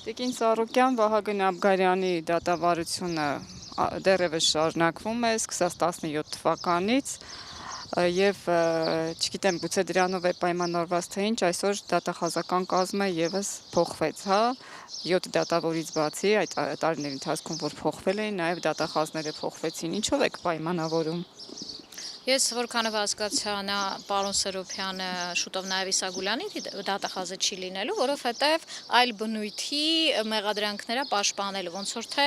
Տիկին Սարոկյան Վահագն Աբգարյանի դատավարությունը դեռևս շարունակվում է, սկսած 17 թվականից եւ չգիտեմ, գուցե դրանով է պայմանավորված թե ինչ, այսօր դատախազական կազմը եւս փոխվեց, հա, 7 դատավորից բացի այդ տարիների ընթացքում որ փոխվել էին, նաեւ դատախազները փոխվեցին, ինչով եք պայմանավորում։ Ես որքանով հասկացա, նա պարոն Սերոբյանը շուտով նաև Իսագուլյանի դատախազը չի լինելու, որովհետև այլ բնույթի մեղադրանքները պաշտպանելու, ոնց որ թե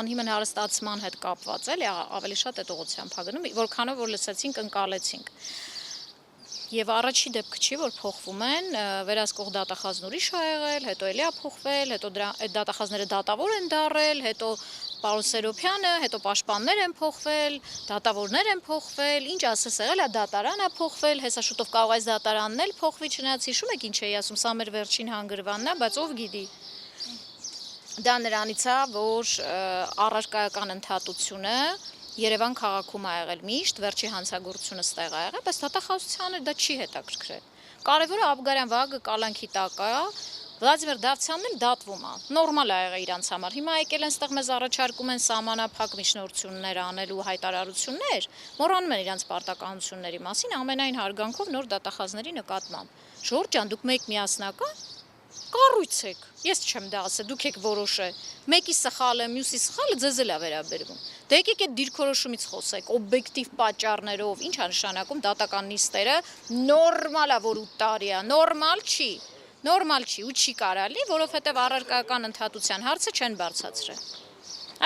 անհիմն հարստացման հետ կապված էլի, ավելի շատ այդ ուղղությամբ ա գնում, որքանով որ լսեցինք, ընկալեցինք։ Եվ առաջի դեպքը չի, որ փոխվում են, վերահսկող դատախազն ուրիշ ա եղել, հետո էլի ա փոխվել, հետո այդ դատախազները դատավոր են դարել, հետո պարոն Սերոբյանը, հետո պաշտպաններ են փոխվել, դատավորներ են փոխվել, ինչ ասես եղել, դատարան ա փոխվել, հեսա շուտով կարող այս դատարանն էլ փոխվի, չնայած հիշում եք ինչ էի ասում, սա մեր վերջին հանգրվանն է, բայց ով գիտի։ Դա նրանից է, որ առարկայական ընդհատությունը Երևան քաղաքում ա եղել միշտ, վերջի հանցագործությունը ստեղ ա եղել, բայց դատախազությանը դա չի հետաքրքրել։ Կարևորը Աբգարյան Վահագը կալանքի տակ է, Վլադիմիր Դավթյանն էլ դատվում է, նորմալ ա եղել իրանց համար, հիմա եկել են ստեղ մեզ առաջարկում են սահմանափակ միջնորդություններ անելու հայտարարություններ, մոռանում են իրանց պարտականությունների մասին, ամենայն հարգանքով նոր դատախազների նկատմամբ։ Ժորժ ջան, դուք մեկ միասնական կառույց եք, ես չեմ դա ասել, դուք եք որոշել, մեկի սխալը, մյուսի սխալը ձեզ էլ ա վերաբերվում։ Դե եկեք այդ դիրքորոշումից խոսեք, օբյեկտիվ պատճառներով, ինչ ա նշանակում դատական նիստերը, նորմալ ա, որ 8 տարի ա, նորմալ չի ու չի կարալի, որովհետև առարկայական ընդհատության հարցը չեն բարձրացրել։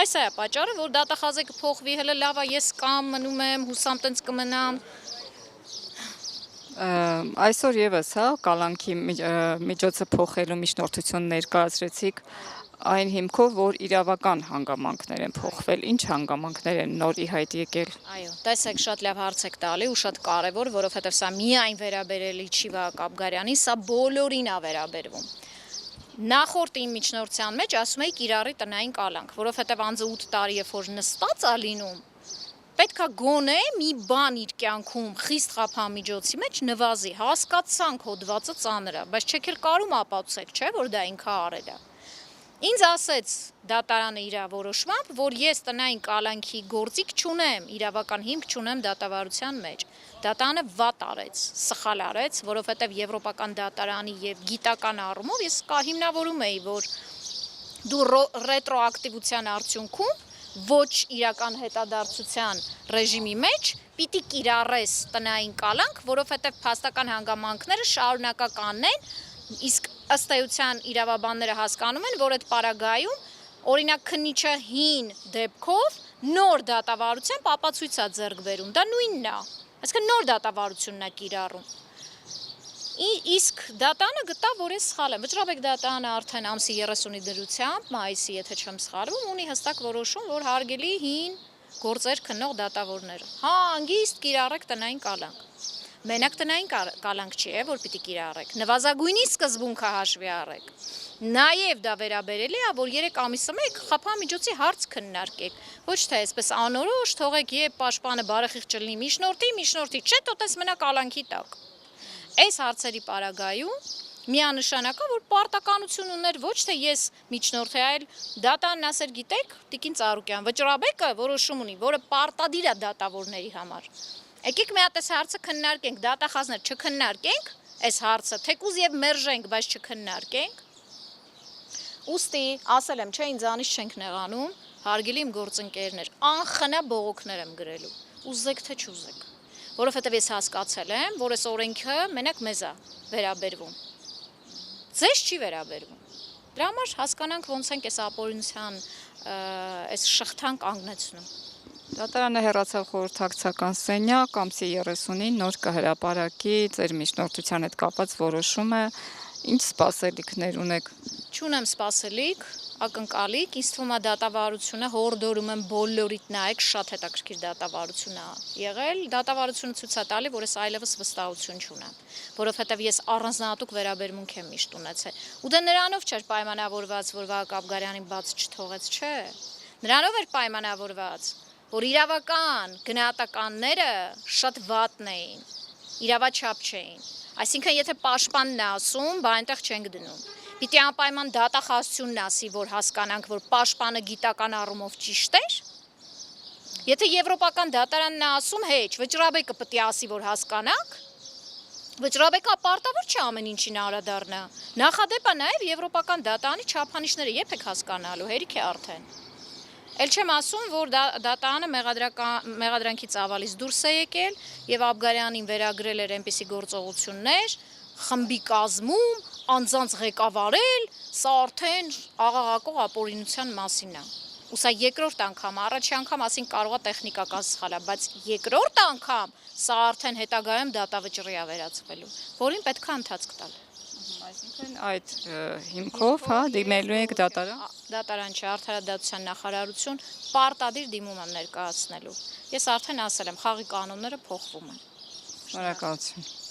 Այս է պատճառը, որ դատախազը կփոխվի, հələ լավ է, ես կամ մնում եմ, հուսամ տենց կմնամ։ Այսօր եւս, հա, կալանքի միջոցը փոխելու միջնորդություն ներկայացրեցիք այն հիմքով, որ իրավական հանգամանքներ են փոխվել, ինչ հանգամանքներ են նոր ի հայտ եկել։ Այո, տեսեք, շատ լավ հարց եք տալի ու շատ կարևոր, որովհետև սա միայն վերաբերելի չի Վահագն Աբգարյանին, սա բոլորին ա վերաբերվում։ Նախորդ իմ միջնորդության մեջ ասում էի կիրառի տնային կալանք, որովհետև անձը 8 տարի երբ որ նստած ա լինում, պետք է գոնե մի բան իր կյանքում խիստ խափամիջոցի մեջ նվազի, հասկացանք հոդվածը ծանր ա, բայց չեք էլ կարում ապացուցեք, չէ, որ դա ինքը արել ա։ Ինձ ասեց դատարանը իր որոշմամբ, որ ես տնային կալանքի գործիք չունեմ, իրավական հիմք չունեմ դատավարության մեջ։ Դատարանը վատ արեց, սխալ արեց, որովհետև եվրոպական դատարանի եւ գիտական առումով ես հիմնավորում էի, որ դու ռետրոակտիվության արդյունքում ոչ իրական հետադարձության ռեժիմի մեջ պիտի կիրառես տնային կալանք, որովհետև փաստական հանգամանքները շարունակական են, իսկ ըստ էության իրավաբանները հասկանում են, որ այդ պարագայում օրինակ քննիչը հին դեպքով նոր դատավարությամբ ապացույց է ձեռք բերում, դա նույնն է, այսինքն նոր դատավարությունն է կիրառում։ Իսկ դատանը գտա, որ ես սխալ եմ, Վճռաբեկ դատանը արդեն ամսի 30-ի դրությամբ, մայիսի, եթե չեմ սխալվում, ունի հստակ որոշում, որ հարգելի հին գործեր քննող դատավորները, հանգիստ կիրառեք տնային կալանք։ Մենակ տնային կալանք չի, որ պիտի կիրառեք, նվազագույնի սկզբունքը հաշվի առեք։ Նաև դա վերաբերելի է, որ 3 ամիսը մեկ խափամիջոցի հարց քննարկեք, ոչ թե այսպես անորոշ թողեք, երբ պաշտպանը բարեխիղճ լինի միջնորդի, չէ, տոտես մնա կալանքի տակ։ Այս հարցերի պարագայում միանշանակ է, որ պարտականություն ուներ ոչ թե ես միջնորդ է, այլ դատարանն ասեր, գիտեք, տիկին Ծառուկյան, Վճռաբեկը որոշում ունի, որը պարտադիր է դատավորների համար։ Եկեք մի հատ այս հարցը քննարկենք, դատախազներ չքննարկենք, այս հարցը թեկուզ եւ մերժենք, բայց չքննարկենք։ Ուստի ասել եմ, չէ, ինձանից չենք նեղանում, հարգելի իմ գործընկերներ, անխնա բողոքներ եմ գրելու։ Ուզեք թե չուզեք, որովհետեւ ես հասկացել եմ, որ այս օրենքը մենակ մեզ է վերաբերվում։ Ձեզ չի վերաբերվում։ Դրա համար հասկանանք ոնց ենք այս ապօրինության այս շղթան կանգնեցնում։ Դատարանը հեռացավ խորհրդակցական սենյակ, ամսի 30-ին նոր կհրապարակի ձեր միջնորդության հետ կապված որոշումը, ինչ սպասելիքներ ունեք։ Չունեմ սպասելիք, ակնկալիք, ինձ թվում է դատավարությունը հորդորում եմ բոլորիդ նայեք, շատ հետաքրքիր դատավարություն է եղել, դատավարությունը ցույց է տալի, որ ես այլևս վստահություն չունեմ, որովհետև ես առանձնահատուկ վերաբերմունք եմ միշտ ունեցել։ Ու դա նրանով չէր պայմանավորված, որ Վահագն Աբգարյանին բաց չթողեց, չէ։ Նրանով էր պայմանավորված, որ իրավական գնահատականները շատ վատն էին, իրավաչափ չէին։ Այսինքն եթե պաշտպանն է ասում, բա այնտեղ չենք դնում։ Պիտի անպայման դատախազությունն ասի, որ հասկանանք, որ պաշտպանը գիտական առումով ճիշտ էր։ Եթե եվրոպական դատարանն է ասում, հեչ, վճռաբեկը պետք է ասի, որ հասկանանք։ Վճռաբեկը պարտավոր չէ ամեն ինչին անդրադառնա։ Նախադեպ է նաև եվրոպական դատարանի չափանիշները երբ եք հասկանալու, հերիք է արդեն։ Էլ չեմ ասում, որ դատարանը մեղադրանքի ծավալից դուրս է եկել եւ Աբգարյանին վերագրել էր այնպիսի գործողություններ, խմբի կազմում, անձանց ղեկավարել, սա արդեն աղաղակող ապօրինության մասին է։ Ու սա երկրորդ անգամ, առաջի անգամ ասին կարող է տեխնիկական սխալ է, բայց երկրորդ անգամ սա արդեն հետագայում դատավճռի է վերածվելու, որին պետք է ընթացք տալ։ Այսինքն այդ հիմքով, հա, դիմելու եք դատարան։ Դատարան չէ, արդարադատության նախարարություն պարտադիր դիմում եմ ներկայացնելու։ Ես արդեն ասել եմ, խաղի կանոնները փոխվում են։ Շնորհակալություն։